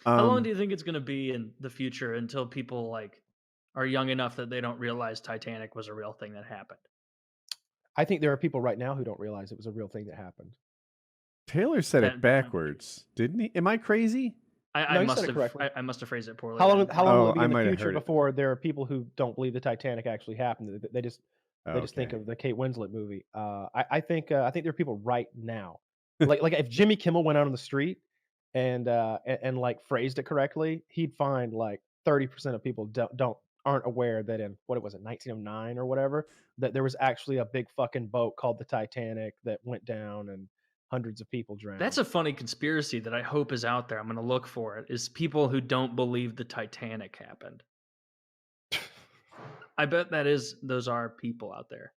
How long do you think it's going to be in the future until people like are young enough that they don't realize Titanic was a real thing that happened? I think there are people right now who don't realize it was a real thing that happened. Taylor said it backwards, didn't he? Am I crazy? I must have phrased it poorly. How long will it be in the might have future heard it. before there are people who don't believe the Titanic actually happened? They just think of the Kate Winslet movie. I think there are people right now, like if Jimmy Kimmel went out on the street and like phrased it correctly, he'd find like 30% of people aren't aware that in what it was, 1909 or whatever, that there was actually a big fucking boat called the Titanic that went down and hundreds of people drowned. That's a funny conspiracy that I hope is out there. I'm going to look for it. Is people who don't believe the Titanic happened. I bet those are people out there.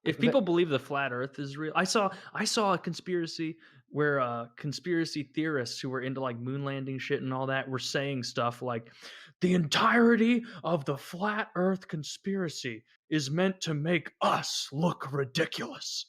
If people believe the flat Earth is real, I saw a conspiracy where conspiracy theorists who were into like moon landing shit and all that were saying stuff like the entirety of the flat Earth conspiracy is meant to make us look ridiculous.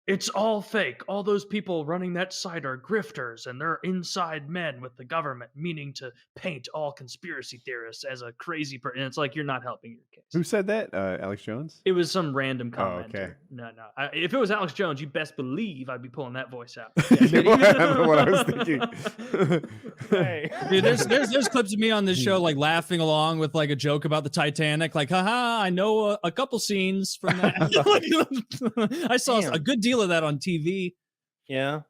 It's all fake. All those people running that site are grifters, and they're inside men with the government, meaning to paint all conspiracy theorists as a crazy person. And it's like, you're not helping your case. Who said that? Alex Jones? It was some random commenter. Oh, okay. No. If it was Alex Jones, you best believe I'd be pulling that voice out. What I was thinking. Hey. Dude, there's clips of me on this show like laughing along with like a joke about the Titanic. Like, haha, I know a couple scenes from that. I saw a good deal of that on TV. Yeah.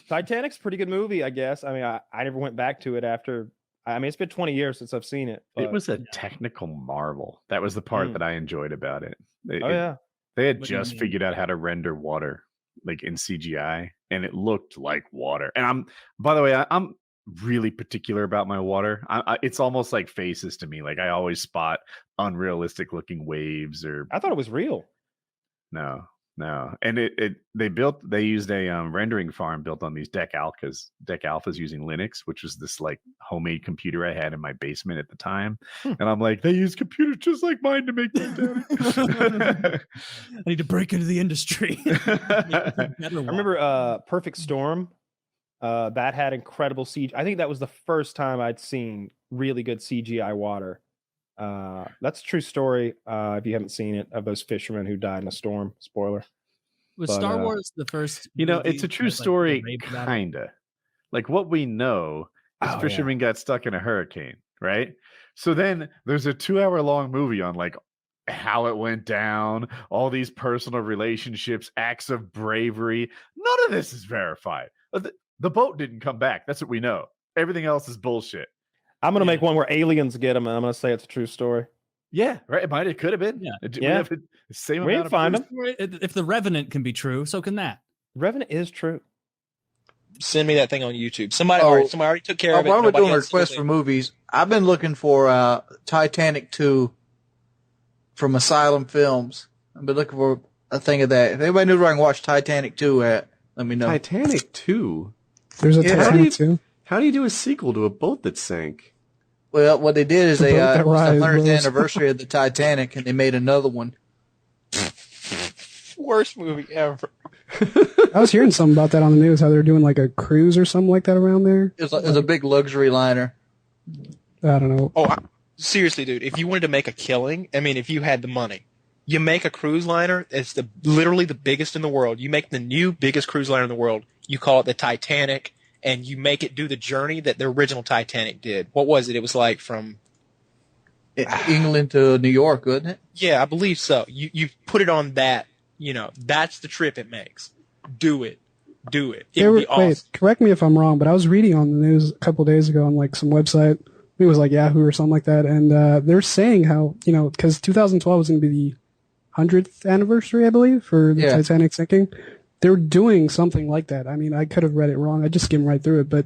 Titanic's a pretty good movie, I guess. I mean, I never went back to it after. I mean, it's been 20 years since I've seen it. It was a technical marvel. That was the part that I enjoyed about it. Yeah. They had just figured out how to render water like in CGI, and it looked like water. And by the way, I'm really particular about my water. It's almost like faces to me. Like I always spot unrealistic looking waves or. I thought it was real. No. And they used a rendering farm built on these deck alphas using Linux, which was this like homemade computer I had in my basement at the time. And I'm like, they use computers just like mine to make Titanic. I need to break into the industry. I remember Perfect Storm. That had incredible CGI. I think that was the first time I'd seen really good CGI water. That's a true story. If you haven't seen it, of those fishermen who died in a storm. Spoiler. Was Star Wars the first? It's a true story, kinda. Like what we know is fishermen got stuck in a hurricane, right? So then there's a 2-hour-long movie on like how it went down, all these personal relationships, acts of bravery. None of this is verified. The boat didn't come back. That's what we know. Everything else is bullshit. I'm going to make one where aliens get them, and I'm going to say it's a true story. Yeah, right. It could have been. Yeah. We can find them. If the Revenant can be true, so can that. Revenant is true. Send me that thing on YouTube. Somebody already took care of it. While we're doing a request for movies, I've been looking for Titanic 2 from Asylum Films. I've been looking for a thing of that. If anybody knows where I can watch Titanic 2 at, let me know. Titanic 2? There's a Titanic 2? How do you do a sequel to a boat that sank? Well, what they did is it was the 100th anniversary of the Titanic, and they made another one. Worst movie ever. I was hearing something about that on the news, how they're doing like a cruise or something like that around there. It was a big luxury liner. I don't know. Oh, seriously, dude, if you wanted to make a killing, I mean, if you had the money, you make a cruise liner, it's literally the biggest in the world. You make the new biggest cruise liner in the world. You call it the Titanic. And you make it do the journey that the original Titanic did. What was it? It was like from England to New York, wasn't it? Yeah, I believe so. You put it on that. That's the trip it makes. Do it. It would be awesome. Wait, correct me if I'm wrong, but I was reading on the news a couple of days ago on like some website. I think it was like Yahoo or something like that, and they're saying how because 2012 was going to be the 100th anniversary, I believe, for the Titanic sinking. They're doing something like that. I mean, I could have read it wrong. I just skimmed right through it, but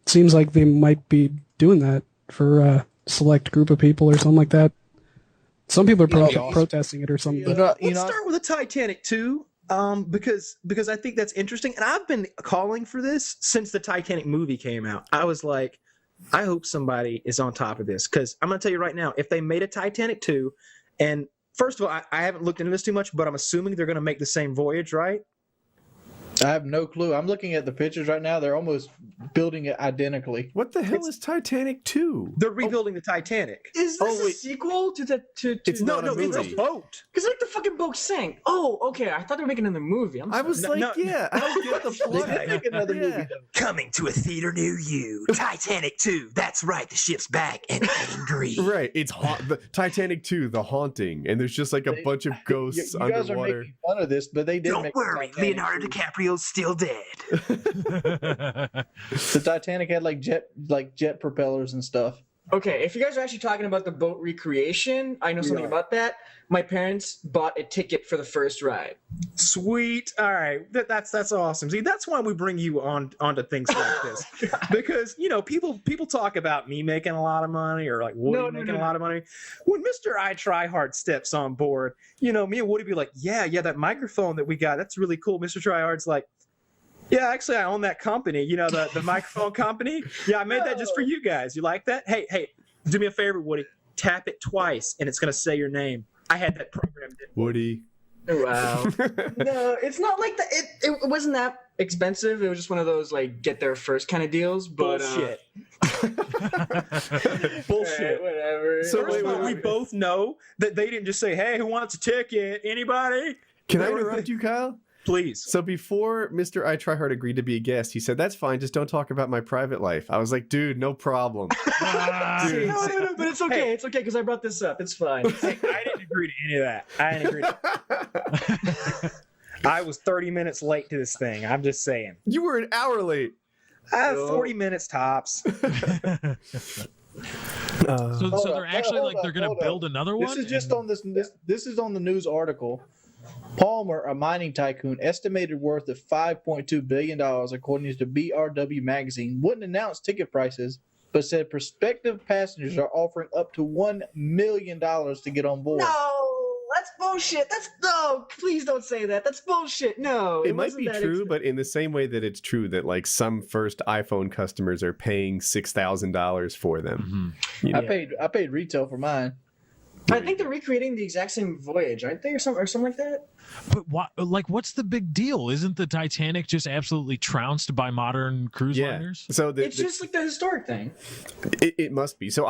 seems like they might be doing that for a select group of people or something like that. Some people are protesting it or something. Let's start with the Titanic too, because I think that's interesting. And I've been calling for this since the Titanic movie came out. I was like, I hope somebody is on top of this, because I'm going to tell you right now, if they made a Titanic 2, and first of all, I haven't looked into this too much, but I'm assuming they're going to make the same voyage, right? I have no clue. I'm looking at the pictures right now. They're almost building it identically. What the hell is Titanic 2? They're rebuilding the Titanic. Is this a sequel to the to? It's not a it's movie. a boat. Because like the fucking boat sank. Oh, okay. I thought they were making another movie. I was No, like, no. yeah, I don't get the plot. They did make another movie. Yeah. Coming to a theater near you. Titanic 2. That's right. The ship's back and angry. Right, it's the Titanic 2, The Haunting, and there's just like a bunch of ghosts You guys are underwater. making fun of this, but they did. Don't make worry. the Titanic Leonardo too. DiCaprio's still dead. The Titanic had like jet propellers and stuff. Okay, if you guys are actually talking about the boat recreation, I know something about that. My parents bought a ticket for the first ride. Sweet. All right. That's awesome. See, that's why we bring you onto things like this. Because, people talk about me making a lot of money or like Woody making a lot of money. When Mr. I Try Hard steps on board, me and Woody be like, yeah, that microphone that we got, that's really cool. Mr. Try Hard's like, yeah, actually, I own that company. The microphone company. Yeah, I made that just for you guys. You like that? Hey, do me a favor, Woody. Tap it twice, and it's gonna say your name. I had that programmed in. Woody. Wow. No, it's not like that. It wasn't that expensive. It was just one of those like get there first kind of deals. But Bullshit. Bullshit. Whatever. So we both know that they didn't just say, "Hey, who wants a ticket? Anybody?" Can I interrupt you, Kyle? Please. So before Mr. I Try Hard agreed to be a guest, he said, "That's fine, just don't talk about my private life." I was like, dude, no problem. Dude. No, but it's okay. It's okay because I brought this up. It's fine. Hey, I didn't agree to any of that. I didn't agree to I was 30 minutes late to this thing. I'm just saying. You were an hour late. I have 40 minutes tops. So they're actually they're going to build another one? This is just on this is on the news article. Palmer, a mining tycoon, estimated worth of $5.2 billion, according to BRW magazine, wouldn't announce ticket prices, but said prospective passengers are offering up to $1 million to get on board. No, that's bullshit. No, please don't say that. That's bullshit. No, it might be true, but in the same way that it's true that like some first iPhone customers are paying $6,000 for them. Mm-hmm. I paid retail for mine. I think they're recreating the exact same voyage, aren't they, or something like that? But what's the big deal? Isn't the Titanic just absolutely trounced by modern cruise liners? So it's just like the historic thing. It must be. So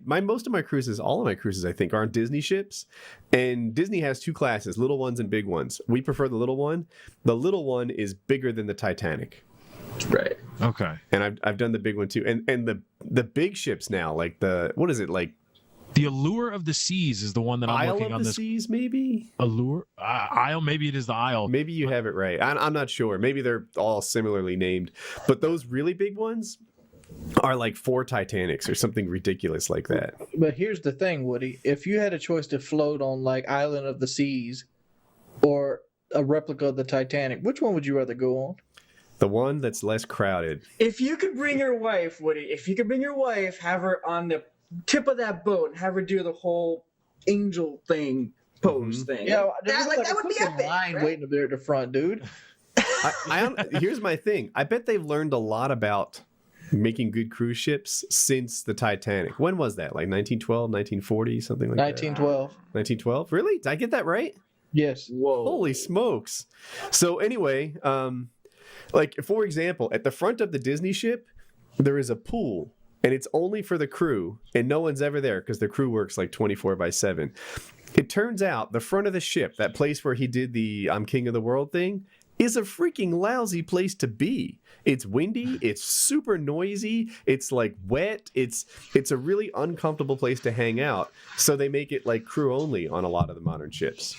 most of my cruises, all of my cruises, I think, are on Disney ships, and Disney has two classes: little ones and big ones. We prefer the little one. The little one is bigger than the Titanic. Right. Okay. And I've done the big one too. And the big ships now, like what is it like? The Allure of the Seas is the one that I'm looking on this. Isle of the Seas, maybe? Allure? Isle, maybe it is the Isle. Maybe you have it right. I'm not sure. Maybe they're all similarly named. But those really big ones are like 4 Titanics or something ridiculous like that. But here's the thing, Woody. If you had a choice to float on like Island of the Seas or a replica of the Titanic, which one would you rather go on? The one that's less crowded. If you could bring your wife, Woody, have her on the tip of that boat and have her do the whole angel thing pose thing. Yeah, that would be epic. Line waiting up there at the front, dude. Here's my thing. I bet they've learned a lot about making good cruise ships since the Titanic. When was that? Like 1912, 1940, something like 1912. that? 1912. Really? Did I get that right? Yes. Whoa. Holy smokes. So anyway, like for example, at the front of the Disney ship, there is a pool. And it's only for the crew, and no one's ever there because the crew works like 24/7. It turns out the front of the ship, that place where he did the "I'm King of the World" thing, is a freaking lousy place to be. It's windy, it's super noisy, it's like wet, it's a really uncomfortable place to hang out. So they make it like crew only on a lot of the modern ships.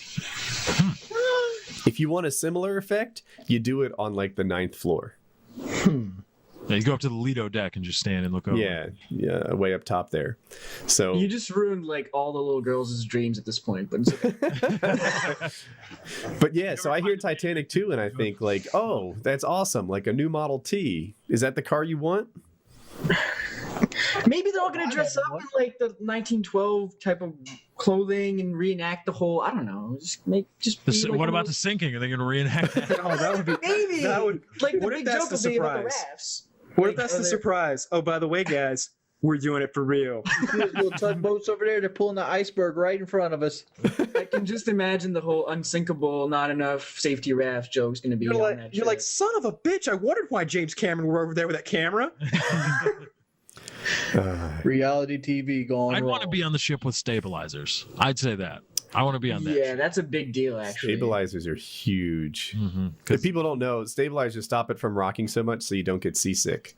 If you want a similar effect, you do it on like the 9th floor. Yeah, you go up to the Lido deck and just stand and look over. Yeah, way up top there. So you just ruined like all the little girls' dreams at this point, but it's okay. But yeah, so I hear Titanic 2 and I think like, oh, that's awesome, like a new Model T. Is that the car you want? Maybe they're all gonna dress up in like the 1912 type of clothing and reenact the whole. I don't know. What about the sinking? Are they gonna reenact that? Oh, that would be maybe. That would Like the what if big that's joke the will be about the surprise? rafts. What if that's the surprise? Oh, by the way, guys, We're doing it for real. Little tugboats over there. They're pulling the iceberg right in front of us. I can just imagine the whole unsinkable, not enough safety raft joke's going to be. You're like, son of a bitch. I wondered why James Cameron were over there with that camera. Reality TV going. I'd want to be on the ship with stabilizers. I'd say that. I want to be on that. Yeah, that's a big deal, actually. Stabilizers are huge. Mm-hmm. If people don't know, stabilizers stop it from rocking so much so you don't get seasick.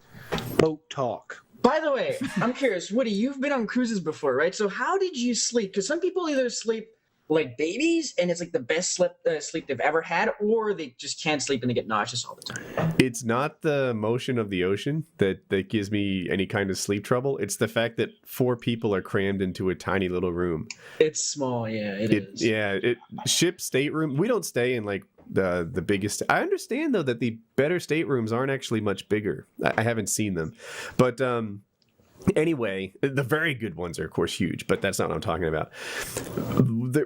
Boat talk. By the way, I'm curious, Woody, you've been on cruises before, right? So how did you sleep? Because some people either sleep like babies and it's like the best sleep they've ever had, or they just can't sleep and they get nauseous all the time. It's not the motion of the ocean that gives me any kind of sleep trouble. It's the fact that 4 people are crammed into a tiny little room. It's small, yeah, it is. Yeah, ship stateroom. We don't stay in like the biggest. I understand though that the better staterooms aren't actually much bigger. I haven't seen them, but anyway, the very good ones are of course huge, but that's not what I'm talking about.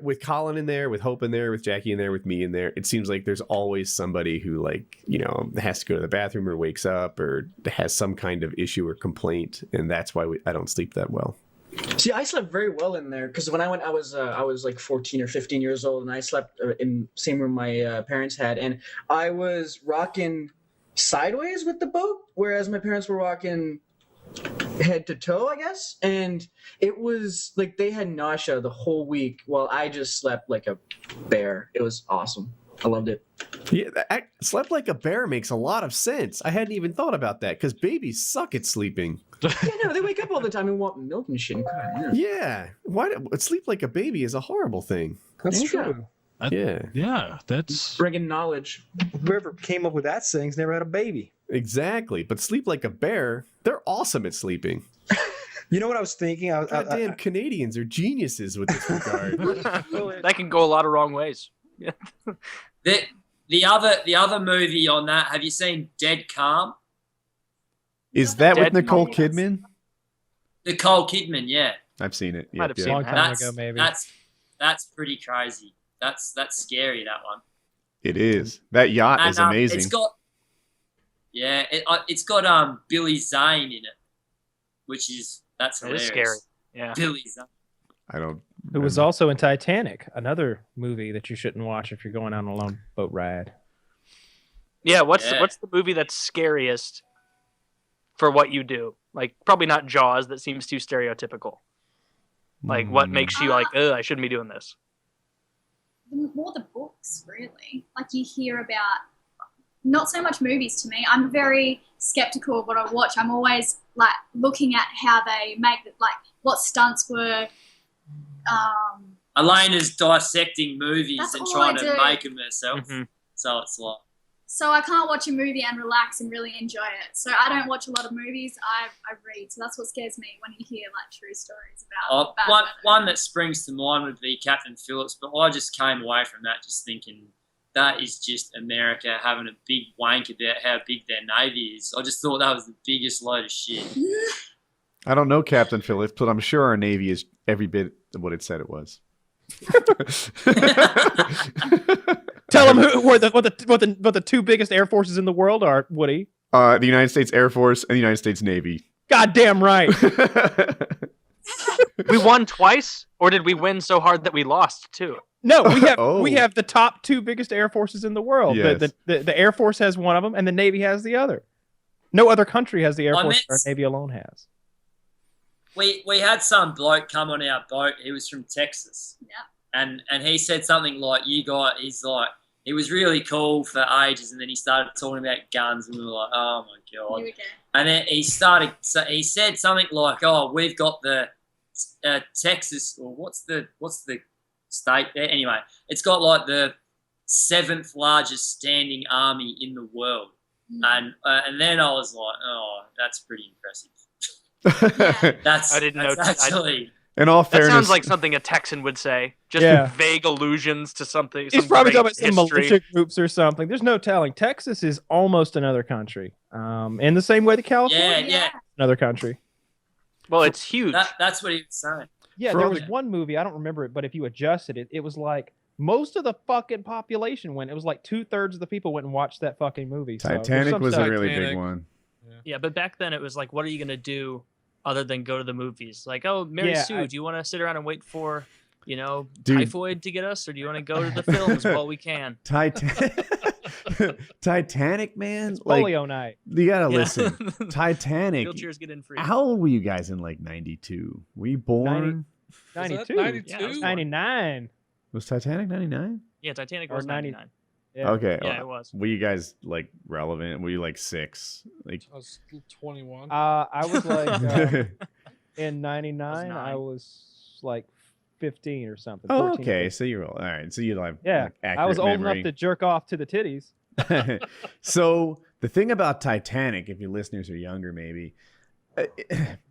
With Colin in there, with Hope in there, with Jackie in there, with me in there, it seems like there's always somebody who, like, you know, has to go to the bathroom or wakes up or has some kind of issue or complaint, and that's why I don't sleep that well. See, I slept very well in there because when I went, I was like 14 or 15 years old, and I slept in the same room my parents had, and I was rocking sideways with the boat, whereas my parents were rocking head to toe, I guess. And it was like they had nausea the whole week while I just slept like a bear. It was awesome. I loved it. Yeah, slept like a bear makes a lot of sense. I hadn't even thought about that because babies suck at sleeping. Yeah, no, they wake up all the time and want milk and shit. Yeah, sleep like a baby is a horrible thing. That's true. Yeah, that's bringing knowledge. Whoever came up with that saying's never had a baby. Exactly, but sleep like a bear, they're awesome at sleeping. You know what I was thinking? Goddamn Canadians are geniuses with this regard. That can go a lot of wrong ways. The other movie on that, have you seen Dead Calm? Is that with Nicole Kidman? Nicole Kidman, yeah. I've seen it. Might have seen it a long time ago, maybe. That's pretty crazy. That's scary, that one. It is. That yacht is amazing. It's got Billy Zane in it, that's hilarious. Scary. Yeah. Billy Zane. I don't. It was also in Titanic, another movie that you shouldn't watch if you're going on a long boat ride. Yeah, what's the movie that's scariest for what you do? Like, probably not Jaws. That seems too stereotypical. Like, what makes you like, I shouldn't be doing this? More the books, really. Like, you hear about, not so much movies to me. I'm very skeptical of what I watch. I'm always, like, looking at how they make it, like, what stunts were. Elena's dissecting movies and trying to make them herself. Mm-hmm. So it's like. So I can't watch a movie and relax and really enjoy it. So I don't watch a lot of movies. I read. So that's what scares me when you hear like true stories about. One that springs to mind would be Captain Phillips, but I just came away from that just thinking that is just America having a big wank about how big their navy is. I just thought that was the biggest load of shit. I don't know Captain Phillips, but I'm sure our navy is every bit of what it said it was. Tell them what the two biggest air forces in the world are, Woody. The United States Air Force and the United States Navy. Goddamn right. We won twice, or did we win so hard that we lost too? No, we have the top 2 biggest air forces in the world. Yes. The Air Force has one of them, and the Navy has the other. No other country has the Air Force our Navy alone has. We had some bloke come on our boat. He was from Texas. Yeah. And he said something like, he was really cool for ages, and then he started talking about guns, and we were like, oh my God. Here we go. And then he said something like, oh, we've got the Texas, or what's the state there? Anyway, it's got like the 7th largest standing army in the world. And then I was like, oh, that's pretty impressive. I didn't know. Actually, in all fairness, that sounds like something a Texan would say. Just vague allusions to something. He's probably talking about some militia groups or something. There's no telling. Texas is almost another country. In the same way that California is another country. Well, it's huge. That's what he was saying. Yeah, there was one movie, I don't remember it, but if you adjusted it, it was like most of the fucking population went. It was like 2/3 of the people went and watched that fucking movie. Titanic was a really big one. Yeah, but back then it was like, what are you going to do other than go to the movies. Like, oh, Mary Yeah, Sue, do you want to sit around and wait for, Dude. typhoid to get us, or do you want to go to the films while we can? Titanic, man. It's polio night. You gotta listen. Titanic. Wheelchairs get in free. How old were you guys in like 92? Were you born? 92. 92? Yeah, 99. Was Titanic 99? Yeah, Titanic Or was 90 99. Yeah. Okay. Yeah, it was. Were you guys like relevant? Were you like 6? Like I was 21. I was like in 99. nine. I was like 15 or something. Oh, 14 or okay. 15. So you're all right. So you have Yeah, like, I was old accurate enough to jerk off to the titties. So the thing about Titanic, if your listeners are younger, maybe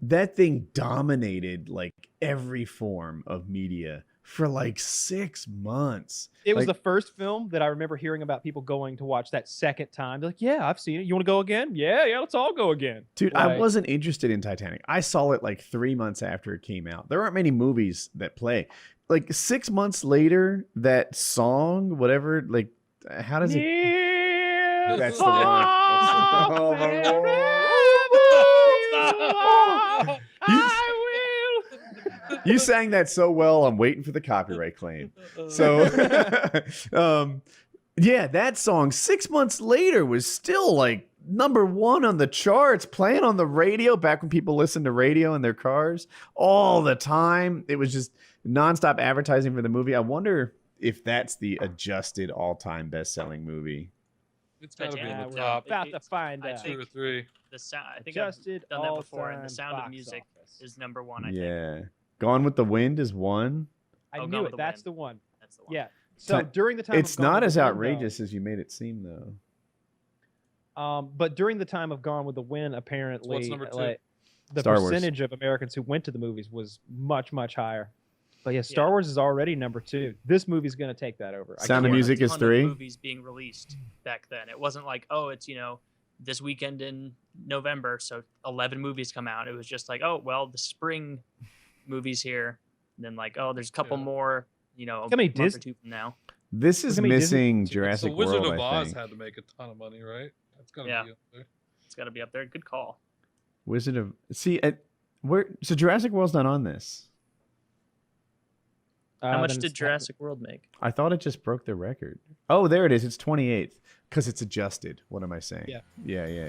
that thing dominated like every form of media for like 6 months. It was Like, the first film that I remember hearing about people going to watch that second time. They're like, yeah, I've seen it. You want to go again? Yeah, let's all go again. dude, Like, I wasn't interested in Titanic. I saw it like 3 months after it came out. There aren't many movies that play. Like 6 months later, that song, whatever, like how does it? That's the one. Oh my Lord. You sang that so well. I'm waiting for the copyright claim. So, yeah, that song 6 months later was still like #1 on the charts, playing on the radio back when people listened to radio in their cars all the time. It was just nonstop advertising for the movie. I wonder if that's the adjusted all-time best-selling movie. It's got to be in yeah, the we're top. about to find I out. think 2 or 3. the sound. I think I've Adjusted done that before. And all-time the Sound of box Music office. is #1. I think. Yeah. Gone with the Wind is one. I Oh, Gone knew with it. the That's Wind. the one. That's the one. Yeah. So during the time, It's of Gone not with as the Wind, outrageous as you made it seem, though. But during the time of Gone with the Wind, apparently, what's number 2? like, the Star Wars. percentage of Americans who went to the movies was much, much higher. But yeah, Star Wars is already #2. This movie's going to take that over. Sound of There weren't Music a is ton of 3. movies being released back then. It wasn't like, oh, it's this weekend in November, so 11 movies come out. It was just like, oh, well, the spring movies here, and then like, oh, there's a couple more, a month or two from now. This is Look at me, missing So Jurassic Wizard World, of I Oz think. had to make a ton of money, right? That's got to Yeah. be up there. It's got to be up there. Good call. Wizard of so Jurassic World's not on this. How much then did it's- Jurassic World make? I thought it just broke the record. Oh, there it is. It's 28th because it's adjusted. What am I saying? Yeah. Yeah.